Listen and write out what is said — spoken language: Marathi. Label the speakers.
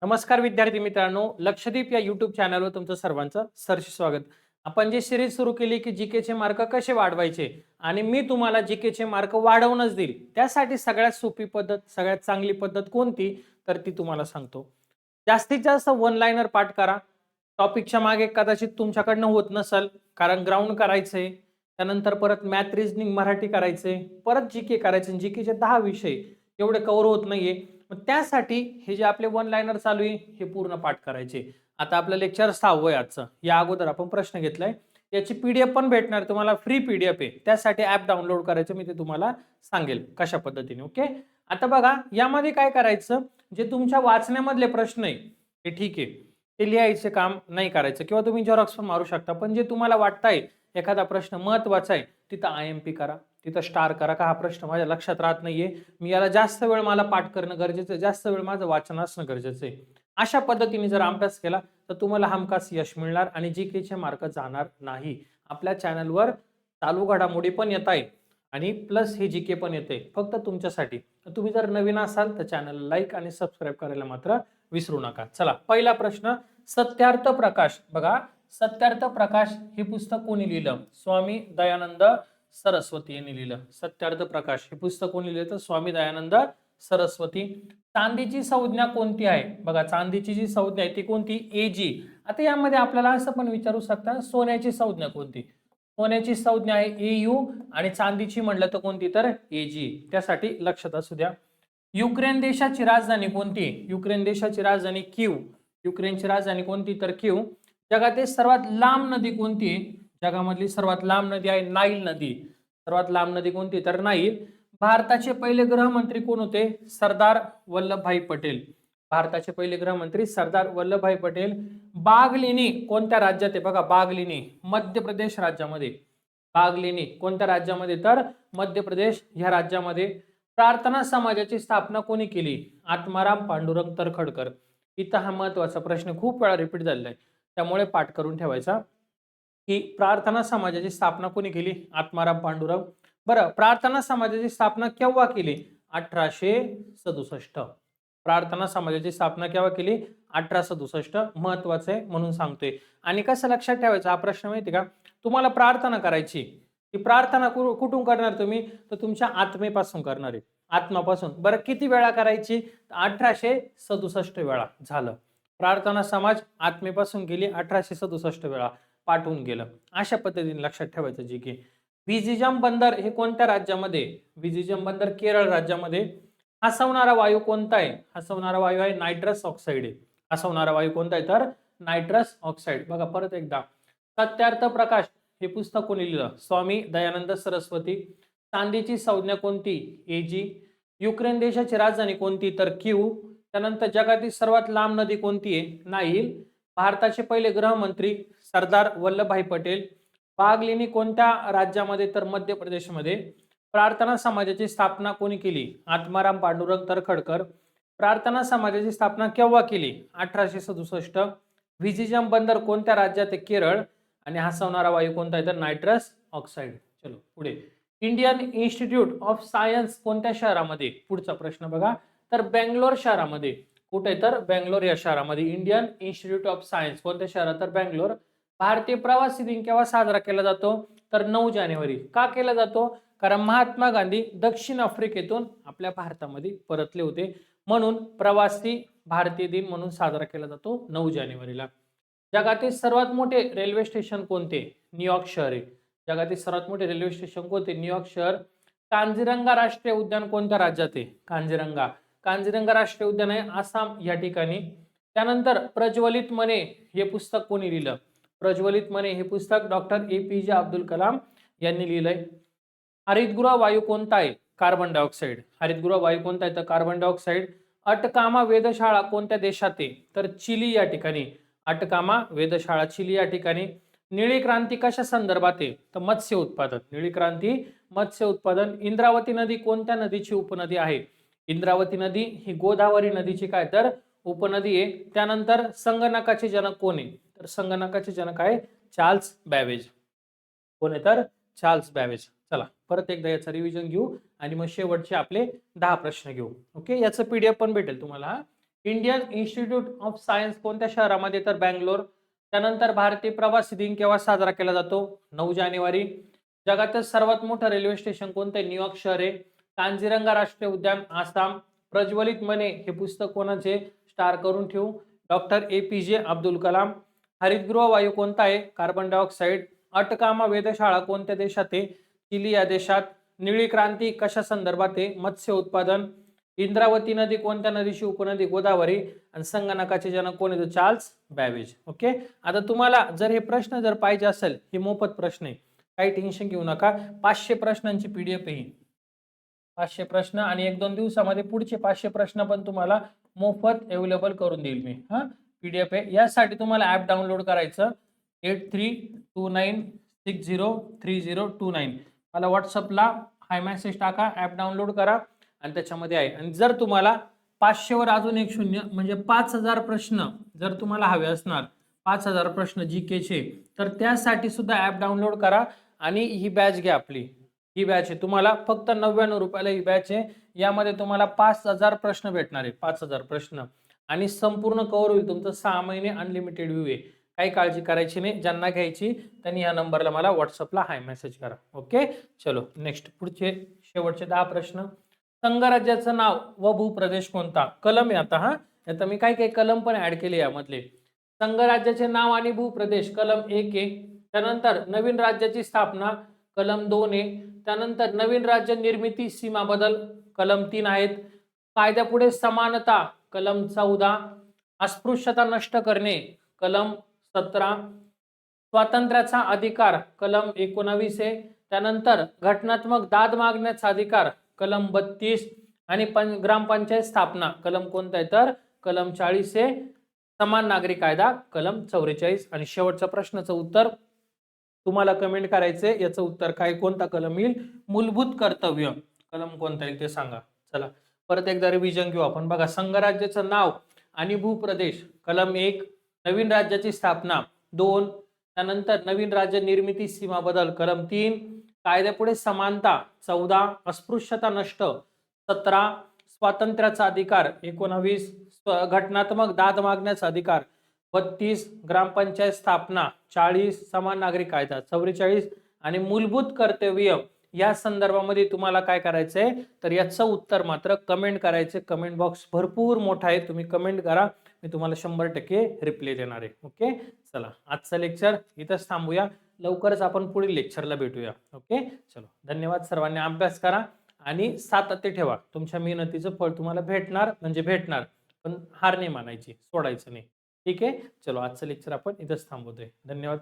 Speaker 1: नमस्कार विद्यार्थी मित्रांनो, लक्षदीप या YouTube चॅनलवर तुमचं सर्वांचं सहर्ष स्वागत. आपण जी सिरीज सुरू केली की जीकेचे मार्क कसे वाढवायचे आणि मी तुम्हाला जीकेचे मार्क वाढवूनच देईल. त्यासाठी सगळ्यात सोपी पद्धत, सगळ्यात चांगली पद्धत कोणती तर ती तुम्हाला सांगतो. जास्तीत जास्त वन लाइनर पाठ करा. टॉपिकच्या मागे कदाचित तुमच्याकडनं होत नसेल, कारण ग्राउंड करायचंय, त्यानंतर परत मॅथ, रिझनिंग, मराठी करायचंय, परत जीके करायचं. जीकेचे 10 विषय एवढे कव्हर होत नाहीये. मग त्यासाठी हे जे आपले वन लाइनर चालू आहे हे पूर्ण पाठ करायचे. आता आपलं लेक्चर 6वं आहे आजचं. या अगोदर आपण प्रश्न घेतलाय. याची पीडीएफ पण भेटणार तुम्हाला, फ्री पीडीएफ आहे. त्यासाठी ऍप डाउनलोड करायचं मी ते तुम्हाला सांगेल कशा पद्धतीने. ओके. आता बघा यामध्ये काय करायचं, जे तुमच्या वाचण्यामधले प्रश्न आहे ते ठीक आहे, ते लिहायचे काम नाही करायचं किंवा तुम्ही झेरॉक्स पण मारू शकता. पण जे तुम्हाला वाटतंय एखादा प्रश्न महत्वाचा आहे तिथं आयएमपी करा, तिथं स्टार करा का हा प्रश्न माझ्या लक्षात राहत नाहीये, मी याला जास्त वेळ मला पाठ करणं गरजेचं आहे, जास्त वेळ माझं वाचन असणं गरजेचं आहे. अशा पद्धतीने जर अभ्यास केला तर तुम्हाला हमखास यश मिळणार आणि जीकेचे मार्क जाणार नाही. आपल्या चॅनलवर चालू घडामोडी पण येत आहे आणि प्लस हे जीके पण येते फक्त तुमच्यासाठी. तर तुम्ही जर नवीन असाल तर चॅनलला लाईक आणि सबस्क्राईब करायला मात्र विसरू नका. चला पहिला प्रश्न, सत्यार्थ प्रकाश. बघा सत्यार्थ प्रकाश हे पुस्तक कोणी लिहिलं? स्वामी दयानंद सरस्वती यांनी लिहिलं. सत्यार्थ प्रकाश हे पुस्तक कोणी लिहिलं? तर स्वामी दयानंद सरस्वती. चांदीची संज्ञा कोणती आहे? बघा चांदीची जी संज्ञा आहे ती कोणती? एजी. आता यामध्ये आपल्याला असं पण विचारू शकता सोन्याची संज्ञा कोणती? सोन्याची संज्ञा आहे एयू आणि चांदीची म्हटलं तर कोणती? तर एजी. त्यासाठी लक्षात असू द्या. युक्रेन देशाची राजधानी कोणती? युक्रेन देशाची राजधानी कीव. युक्रेनची राजधानी कोणती? तर कीव. जगातील सर्वात लांब नदी कोणती? जगामधली सर्वात लांब नदी आहे नाईल नदी. सर्वात लांब नदी कोणती? तर नाईल. भारताचे पहिले गृहमंत्री कोण होते? सरदार वल्लभभाई पटेल. भारताचे पहिले गृहमंत्री सरदार वल्लभभाई पटेल. बागलिनी कोणत्या राज्यात आहे? बघा बागलिनी मध्य प्रदेश राज्यामध्ये. बागलिनी कोणत्या राज्यामध्ये? तर मध्य प्रदेश ह्या राज्यामध्ये. प्रार्थना समाजाची स्थापना कोणी केली? आत्माराम पांडुरंग तर्खडकर. इथं हा महत्वाचा प्रश्न खूप वेळा रिपीट झालेला आहे, त्यामुळे पाठ करून ठेवायचा की प्रार्थना समाजाची स्थापना कोणी केली? आत्माराम पांडुरंग. बरं, प्रार्थना समाजाची स्थापना केव्हा केली? 1867. प्रार्थना समाजाची स्थापना केव्हा केली? 1867. महत्वाचं आहे म्हणून सांगतोय. आणि कसं लक्षात ठेवायचं हा प्रश्न माहिती का? तुम्हाला प्रार्थना करायची, ती प्रार्थना कुठून करणार तुम्ही? तर तुमच्या आत्मेपासून करणार आहे, आत्मापासून. बरं किती वेळा करायची? 1867 वेळा. झालं, प्रार्थना समाज आत्मेपासून गेली 1867 वेळा, पाठवून गेलं. अशा पद्धतीने लक्षात ठेवायचं जी की. विझिजम बंदर हे कोणत्या राज्यामध्ये? विझिजम बंदर केरळ राज्यामध्ये. हसवणारा वायू कोणता आहे? हसवणारा वायू आहे नायट्रस ऑक्साईड आहे. हसवणारा वायू कोणता आहे? तर नायट्रस ऑक्साईड. बघा परत एकदा, सत्यार्थ प्रकाश हे पुस्तक कोणी लिहिलं? स्वामी दयानंद सरस्वती. चांदीची संज्ञा कोणती? एजी. युक्रेन देशाची राजधानी कोणती? तर कीव. त्यानंतर जगातील सर्वात लांब नदी कोणती आहे? नाईल. भारताचे पहिले गृहमंत्री सरदार वल्लभभाई पटेल. बागलिनी कोणत्या राज्यामध्ये? तर मध्य प्रदेशमध्ये. प्रार्थना समाजाची स्थापना कोणी केली? आत्माराम पांडुरंग तर्खडकर. प्रार्थना समाजाची स्थापना केव्हा केली? 1867. विझिजम बंदर कोणत्या राज्यात आहे? केरळ. आणि हसवणारा वायू कोणता आहे? तर नायट्रस ऑक्साईड. चलो पुढे. इंडियन इन्स्टिट्यूट ऑफ सायन्स कोणत्या शहरामध्ये? पुढचा प्रश्न बघा, तर बेंगलोर शहरामध्ये. कुठे? तर बेंगलोर या शहरामध्ये इंडियन इन्स्टिट्यूट ऑफ सायन्स. कोणत्या शहरात? तर बेंगलोर. भारतीय प्रवासी दिन केव्हा साजरा केला जातो? तर 9 जानेवारी. का केला जातो? कारण महात्मा गांधी दक्षिण आफ्रिकेतून आपल्या भारतामध्ये परतले होते, म्हणून प्रवासी भारतीय दिन म्हणून साजरा केला जातो 9 जानेवारीला. जगातील सर्वात मोठे रेल्वे स्टेशन कोणते? न्यूयॉर्क शहर आहे. जगातील सर्वात मोठे रेल्वे स्टेशन कोणते? न्यूयॉर्क शहर. कांझीरंगा राष्ट्रीय उद्यान कोणत्या राज्यात आहे? कांझीरंगा. कांझीरंगा राष्ट्रीय उद्यान आहे आसाम या ठिकाणी. त्यानंतर प्रज्वलित मने हे पुस्तक कोणी लिहिलं? प्रज्वलित मने हे पुस्तक डॉक्टर APJ अब्दुल कलाम यांनी लिहिलंय. हरितगृह वायू कोणता आहे? Carbon dioxide. हरितगृह वायू कोणता आहे? तर कार्बन डायऑक्साईड. अटकामा वेधशाळा कोणत्या देशात आहे? तर चिली या ठिकाणी. अटकामा वेधशाळा चिली या ठिकाणी. निळी क्रांती कशा संदर्भात आहे? तर मत्स्य उत्पादन. निळी क्रांती मत्स्य उत्पादन. इंद्रावती नदी कोणत्या नदीची उपनदी आहे? इंद्रावती नदी ही गोदावरी नदीची काय तर उपनदी आहे. त्यानंतर संगणकाचे जनक कोण आहे? तर संगणकाचे जनक आहे चार्ल्स बॅबेज. कोण आहे? तर चार्ल्स बॅबेज. चला परत एकदा याचं रिव्हिजन घेऊ आणि मग शेवटचे आपले 10 प्रश्न घेऊ. ओके, याचं पीडीएफ पण भेटेल तुम्हाला. इंडियन इन्स्टिट्यूट ऑफ सायन्स कोणत्या शहरामध्ये, तर बँगलोर. त्यानंतर भारतीय प्रवासी दिन केव्हा साजरा केला जातो, 9 जानेवारी. जगातील सर्वात मोठं रेल्वे स्टेशन कोणतं, न्यूयॉर्क शहर आहे. कांजीरंगा राष्ट्रीय उद्यान, आसाम. प्रज्वलित मने हे पुस्तक कोणाचे, स्टार करून ठेवू, डॉक्टर APJ अब्दुल कलाम. हरितगृह वायू कोणता आहे, कार्बन डायऑक्साईड. अटकामा वेधशाळा कोणत्या देशात आहे, चिली या देशात. निळी क्रांती कशा संदर्भात आहे, मत्स्य उत्पादन. इंद्रावती नदी कोणत्या नदीची उपनदी, गोदावरी. आणि संगणकाचे जनक कोण आहे, चार्ल्स बॅबेज. ओके. आता तुम्हाला जर हे प्रश्न जर पाहिजे असेल, हे मोफत प्रश्न आहे, काही टेन्शन घेऊ नका. 500 प्रश्नांची PDF आहे, 500 प्रश्न, आणि 1-2 दिवसामध्ये पुढचे 500 प्रश्न पण तुम्हाला मोफत अवेलेबल करून देईल मी. PDF आहे. यासाठी तुम्हाला ऍप डाउनलोड करायचं, 8329603029. मला व्हॉट्सअपला हाय मेसेज टाका, ऍप डाउनलोड करा, आणि त्याच्यामध्ये आहे. आणि जर तुम्हाला 500 वर अजून एक शून्य म्हणजे 5000 प्रश्न जर तुम्हाला हवे असणार, 5000 प्रश्न GK चे, तर त्यासाठी सुद्धा ऍप डाउनलोड करा आणि ही बॅच घ्या आपली. ही बॅच आहे, तुम्हाला फक्त 99 रुपयाला ही बॅच आहे. यामध्ये तुम्हाला 5000 प्रश्न भेटणार आहे, 5000 प्रश्न, आणि संपूर्ण कव्हर होईल तुमचं 6 महिने अनलिमिटेड व्ह्यू आहे. काही काळजी करायची नाही. ज्यांना घ्यायची त्यांनी या नंबरला मला व्हॉट्सअपला हाय मेसेज करा. ओके. चलो नेक्स्ट, पुढचे शेवटचे 10 प्रश्न. संघराज्याचं नाव व भूप्रदेश कोणता, कलम आहे आता. आता मी काही काही कलम पण ऍड केले यामधले. संघराज्याचे नाव आणि भूप्रदेश कलम 1 आहे. त्यानंतर नवीन राज्याची स्थापना कलम 2 आहे. त्यानंतर नवीन राज्य निर्मिती, सीमा बदल कलम 3 आहेत. कायद्यापुढे समानता कलम 14. अस्पृश्यता नष्ट करणे कलम 17. स्वातंत्र्याचा अधिकार कलम 19 आहे. त्यानंतर घटनात्मक दाद मागण्याचा अधिकार कलम 32. आणि ग्रामपंचायत स्थापना कलम कोणता आहे, तर कलम 40 आहे. समान नागरी कायदा कलम 44. आणि शेवटच्या प्रश्नाचं उत्तर तुम्हाला कमेंट करायचे, याचं उत्तर काय, कोणता कलम येईल, मूलभूत कर्तव्य कलम कोणता येईल ते सांगा. चला परत एकदा रिव्हिजन घेऊ आपण. बघा, संघराज्याचं नाव आणि भूप्रदेश कलम 1, नवीन राज्याची स्थापना 2, त्यानंतर नवीन राज्य निर्मिती, सीमा बदल कलम 3, कायद्यापुढे समानता 14, अस्पृश्यता नष्ट 17, स्वातंत्र्याचा अधिकार 19, घटनात्मक दाद मागण्याचा अधिकार 32, ग्रामपंचायत स्थापना 40, समान नागरी कायदा 44, आणि मूलभूत कर्तव्य या संदर्भामध्ये तुम्हाला काय करायचंय, तर याचं उत्तर मात्र कमेंट करायचे. कमेंट बॉक्स भरपूर मोठा आहे, तुम्ही कमेंट करा, मी तुम्हाला 100% रिप्लाय देणार आहे. ओके. चला आजचं लेक्चर इथंच थांबूया, लवकरच आपण पुढील लेक्चरला भेटूया. ओके. चलो धन्यवाद. सर्वांनी अभ्यास करा आणि सातत्य ठेवा, तुमच्या मेहनतीचं फळ तुम्हाला भेटणार म्हणजे भेटणार, पण हार नाही मानायची, सोडायचं नाही. ठीक आहे. चलो आजचं लेक्चर आपण इथंच थांबवतोय. धन्यवाद.